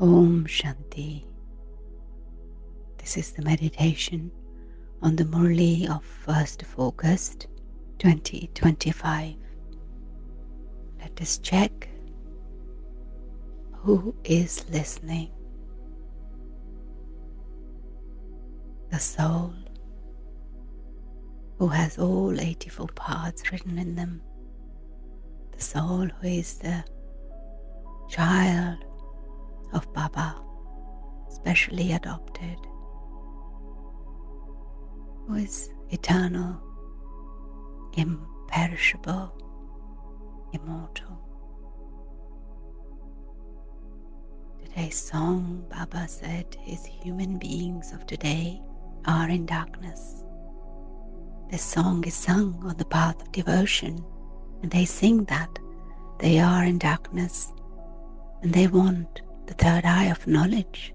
Om Shanti. This is the meditation on the Murli of 1st of August 2025. Let us check who is listening. The soul, who has all 84 parts written in them. The soul who is the child of Baba, specially adopted, who is eternal, imperishable, immortal. Today's song, Baba said, is human beings of today are in darkness. This song is sung on the path of devotion, and they sing that they are in darkness and they want the third eye of knowledge.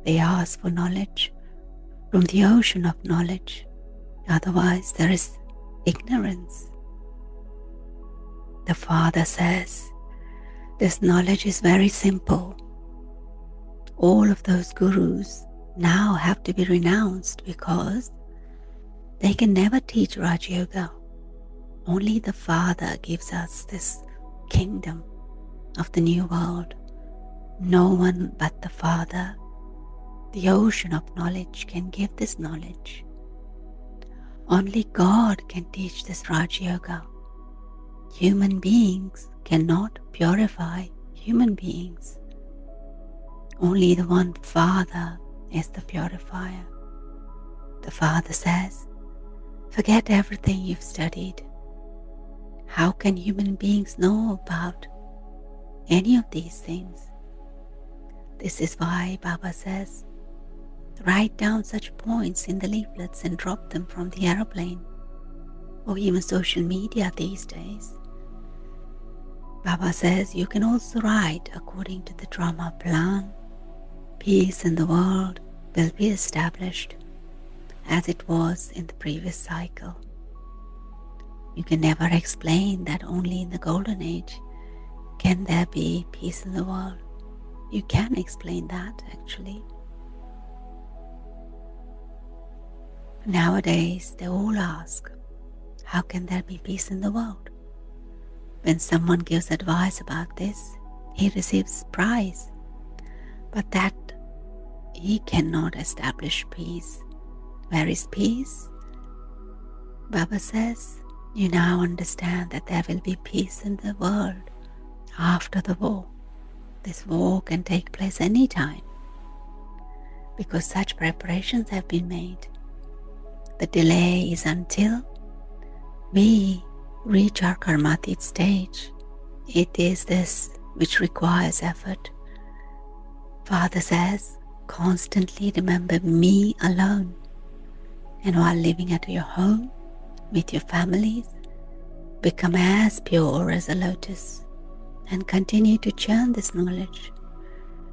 They ask for knowledge from the ocean of knowledge. Otherwise, there is ignorance. The Father says, this knowledge is very simple. All of those gurus now have to be renounced because they can never teach Raj Yoga. Only the Father gives us this kingdom of the new world. No one but the Father, the ocean of knowledge, can give this knowledge. Only God can teach this Raj Yoga. Human beings cannot purify human beings. Only the one Father is the purifier. The Father says, forget everything you've studied. How can human beings know about any of these things? This is why Baba says, write down such points in the leaflets and drop them from the aeroplane or even social media these days. Baba says you can also write according to the drama plan. Peace in the world will be established as it was in the previous cycle. You can never explain that only in the golden age can there be peace in the world. You can explain that actually. Nowadays they all ask, how can there be peace in the world? When someone gives advice about this, he receives prize, but that he cannot establish peace. Where is peace? Baba says, you now understand that there will be peace in the world after the war. This war can take place any time because such preparations have been made. The delay is until we reach our karmatit stage. It is this which requires effort. Father says, constantly remember me alone. And while living at your home, with your families, become as pure as a lotus and continue to churn this knowledge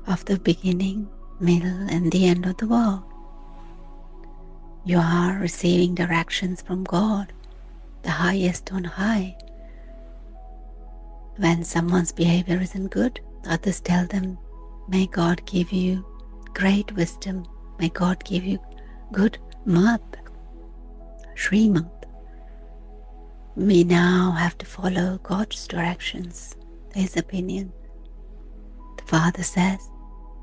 of the beginning, middle, and the end of the world. You are receiving directions from God, the highest on high. When someone's behavior isn't good, others tell them, may God give you great wisdom, may God give you good mat, Srimad. We now have to follow God's directions, His opinion. The Father says,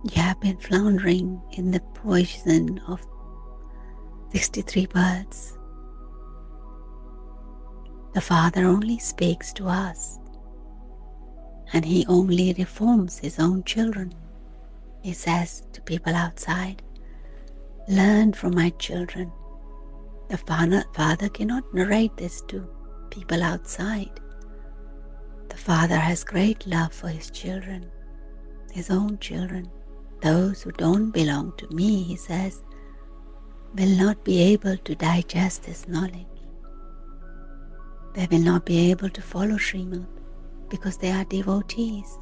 you have been floundering in the poison of 63 birds. The Father only speaks to us, and He only reforms His own children. He says to people outside, learn from my children. The Father cannot narrate this to people outside. The Father has great love for His children, His own children. Those who don't belong to me, He says, will not be able to digest this knowledge. They will not be able to follow Srimad because they are devotees.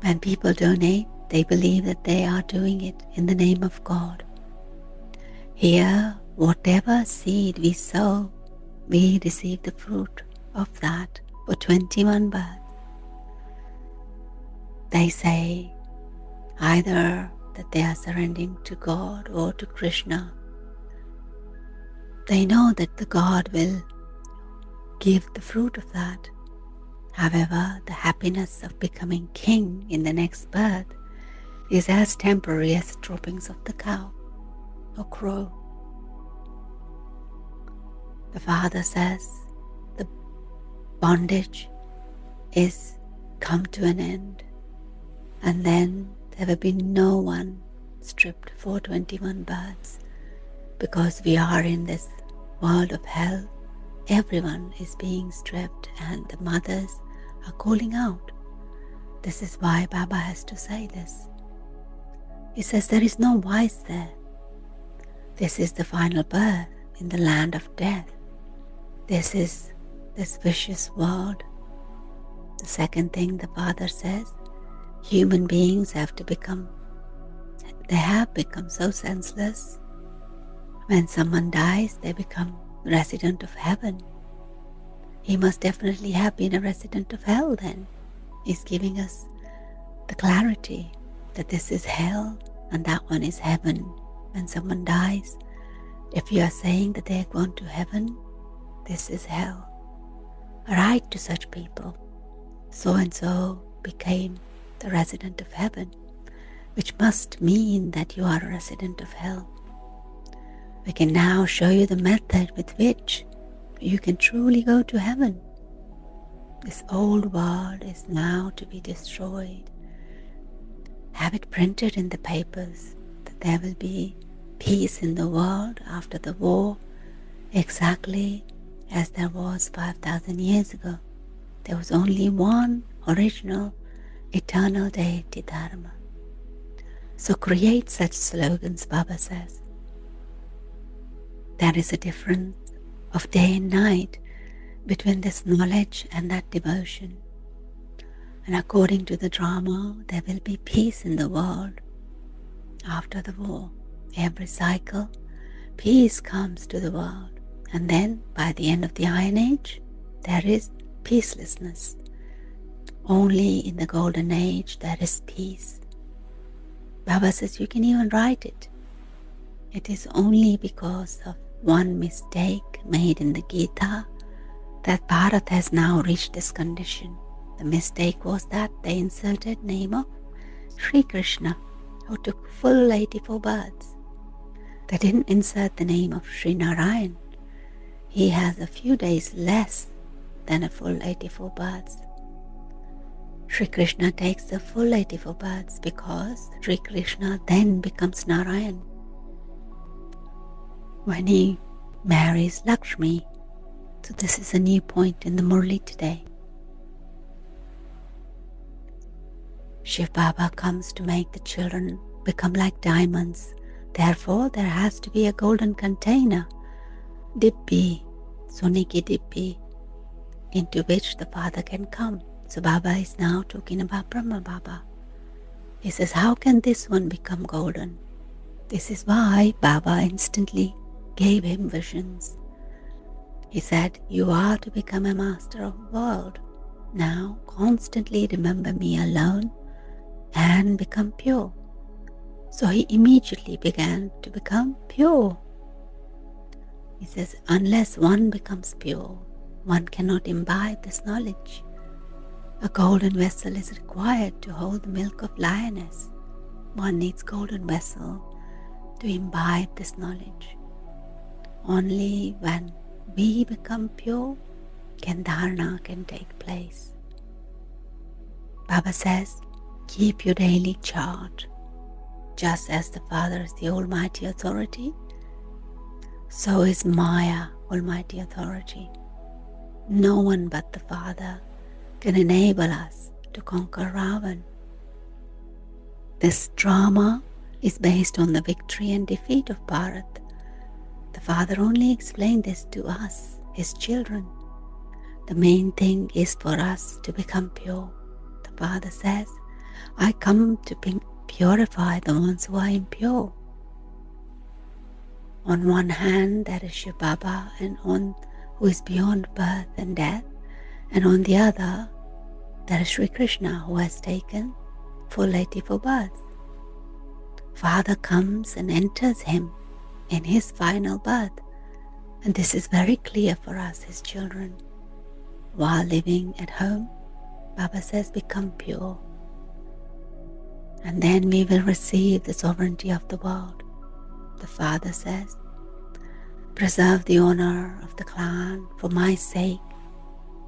When people donate, they believe that they are doing it in the name of God. Here, whatever seed we sow, we receive the fruit of that for 21 births. They say, either that they are surrendering to God or to Krishna. They know that the God will give the fruit of that. However, the happiness of becoming king in the next birth is as temporary as the droppings of the cow or crow. The Father says the bondage is come to an end, and then there will be no one stripped for 21 births, because we are in this world of hell. Everyone is being stripped and the mothers are calling out. This is why Baba has to say this. He says there is no wise there. This is the final birth in the land of death. This is this vicious world. The second thing the Father says, human beings have become so senseless. When someone dies, they become resident of heaven. He must definitely have been a resident of hell then. He's giving us the clarity that this is hell and that one is heaven. When someone dies, if you are saying that they are going to heaven, this is hell. Write to such people, so and so became the resident of heaven, which must mean that you are a resident of hell. We can now show you the method with which you can truly go to heaven. This old world is now to be destroyed. Have it printed in the papers that there will be peace in the world after the war, exactly as there was 5,000 years ago. There was only one original, eternal deity Dharma. So create such slogans, Baba says. There is a difference of day and night between this knowledge and that devotion. And according to the drama, there will be peace in the world after the war. Every cycle, peace comes to the world. And then, by the end of the Iron Age, there is peacelessness. Only in the Golden Age there is peace. Baba says you can even write it. It is only because of one mistake made in the Gita that Bharat has now reached this condition. The mistake was that they inserted name of Sri Krishna, who took full 84 births. They didn't insert the name of Sri Narayan. He has a few days less than a full 84 births. Sri Krishna takes the full 84 births because Sri Krishna then becomes Narayan when he marries Lakshmi. So this is a new point in the Murli today. Shiv Baba comes to make the children become like diamonds. Therefore, there has to be a golden container, Dibbi, Soniki Dibbi, into which the Father can come. So Baba is now talking about Brahma Baba. He says, how can this one become golden? This is why Baba instantly gave him visions. He said, you are to become a master of the world. Now constantly remember me alone and become pure. So he immediately began to become pure. He says, unless one becomes pure, one cannot imbibe this knowledge. A golden vessel is required to hold the milk of lioness. One needs golden vessel to imbibe this knowledge. Only when we become pure can dharana can take place. Baba says, keep your daily chart. Just as the Father is the Almighty Authority, so is Maya Almighty Authority. No one but the Father can enable us to conquer Ravan. This drama is based on the victory and defeat of Bharat. The Father only explained this to us, his children. The main thing is for us to become pure. The Father says, I come to purify the ones who are impure. On one hand, there is Shiv Baba and who is beyond birth and death, and on the other, there is Sri Krishna who has taken full 84 births. Father comes and enters him in his final birth. And this is very clear for us, his children. While living at home, Baba says, become pure. And then we will receive the sovereignty of the world. The Father says, preserve the honor of the clan for my sake.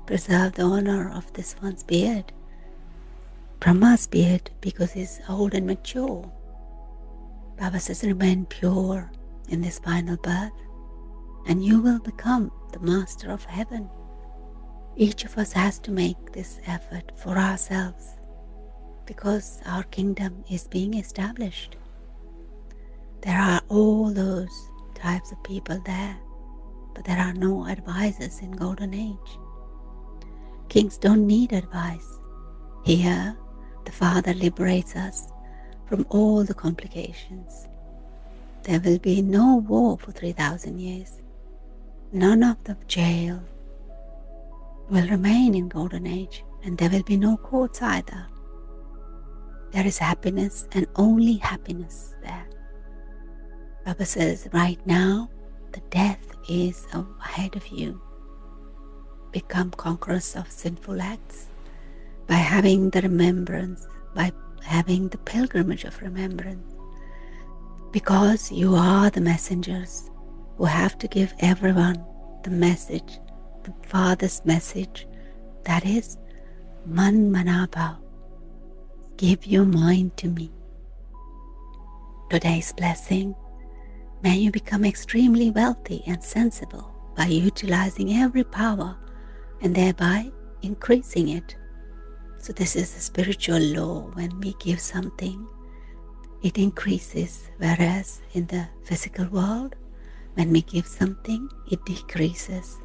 Preserve the honor of this one's beard, Brahma's beard, because he's old and mature. Baba says, remain pure in this final birth, and you will become the master of heaven. Each of us has to make this effort for ourselves, because our kingdom is being established. There are all those types of people there, but there are no advisors in Golden Age. Kings don't need advice. Here, the Father liberates us from all the complications. There will be no war for 3,000 years. None of the jail will remain in Golden Age, and there will be no courts either. There is happiness and only happiness there. Baba says, right now, the death is ahead of you. Become conquerors of sinful acts by having the remembrance, by having the pilgrimage of remembrance. Because you are the messengers who have to give everyone the message, the Father's message, that is, Man Manabhav. Give your mind to me. Today's blessing, may you become extremely wealthy and sensible by utilizing every power and thereby increasing it. So this is the spiritual law. When we give something, it increases, whereas in the physical world, when we give something, it decreases.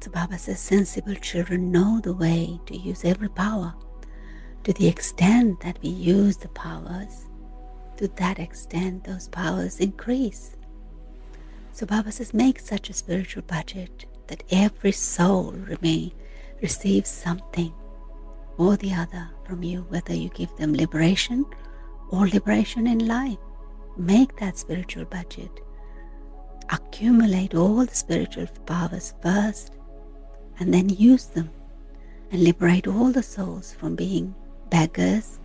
So Baba says, sensible children know the way to use every power. To the extent that we use the powers, to that extent those powers increase. So Baba says, make such a spiritual budget that every soul receives something or the other from you, whether you give them liberation or liberation in life. Make that spiritual budget. Accumulate all the spiritual powers first, and then use them and liberate all the souls from being beggars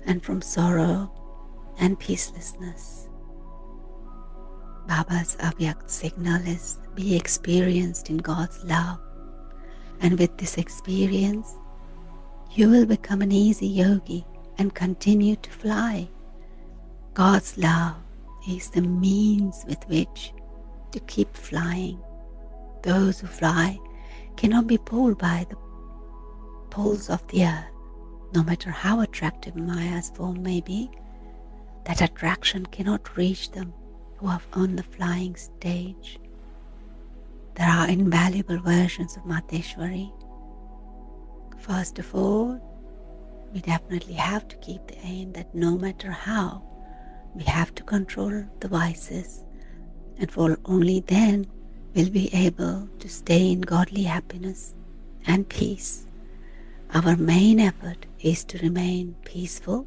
and from sorrow and peacelessness. Baba's Avyakt signal is be experienced in God's love, and with this experience you will become an easy yogi and continue to fly. God's love is the means with which to keep flying. Those who fly cannot be pulled by the poles of the earth, no matter how attractive Maya's form may be. That attraction cannot reach them who are on the flying stage. There are invaluable versions of Mateshwariji. First of all, we definitely have to keep the aim that no matter how, we have to control the vices, and for only then will be able to stay in godly happiness and peace. Our main effort is to remain peaceful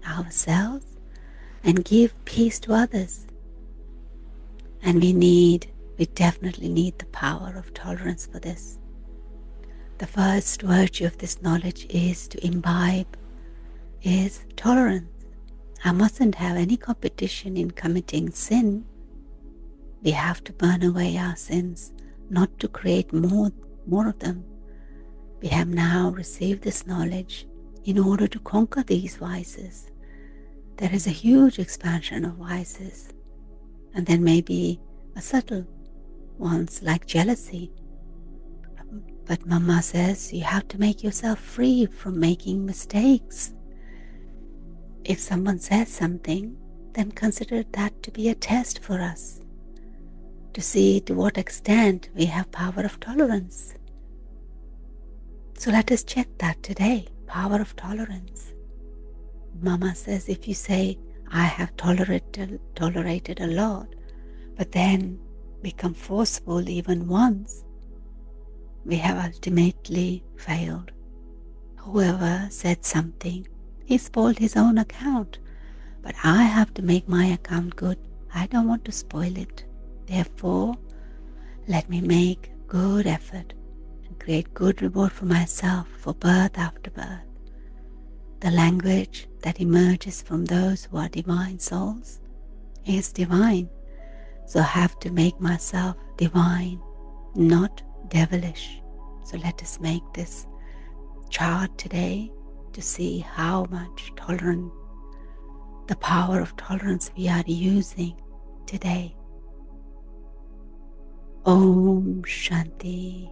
ourselves and give peace to others. And we definitely need the power of tolerance for this. The first virtue of this knowledge is to imbibe, is tolerance. I mustn't have any competition in committing sin. We have to burn away our sins, not to create more of them. We have now received this knowledge in order to conquer these vices. There is a huge expansion of vices, and there may be a subtle ones like jealousy. But Mama says you have to make yourself free from making mistakes. If someone says something, then consider that to be a test for us, to see to what extent we have power of tolerance. So let us check that today, power of tolerance. Mama says if you say, I have tolerated a lot, but then become forceful even once, we have ultimately failed. Whoever said something, he spoiled his own account. But I have to make my account good. I don't want to spoil it. Therefore, let me make good effort and create good reward for myself for birth after birth. The language that emerges from those who are divine souls is divine. So I have to make myself divine, not devilish. So let us make this chart today to see how much tolerance, the power of tolerance we are using today. Om Shanti.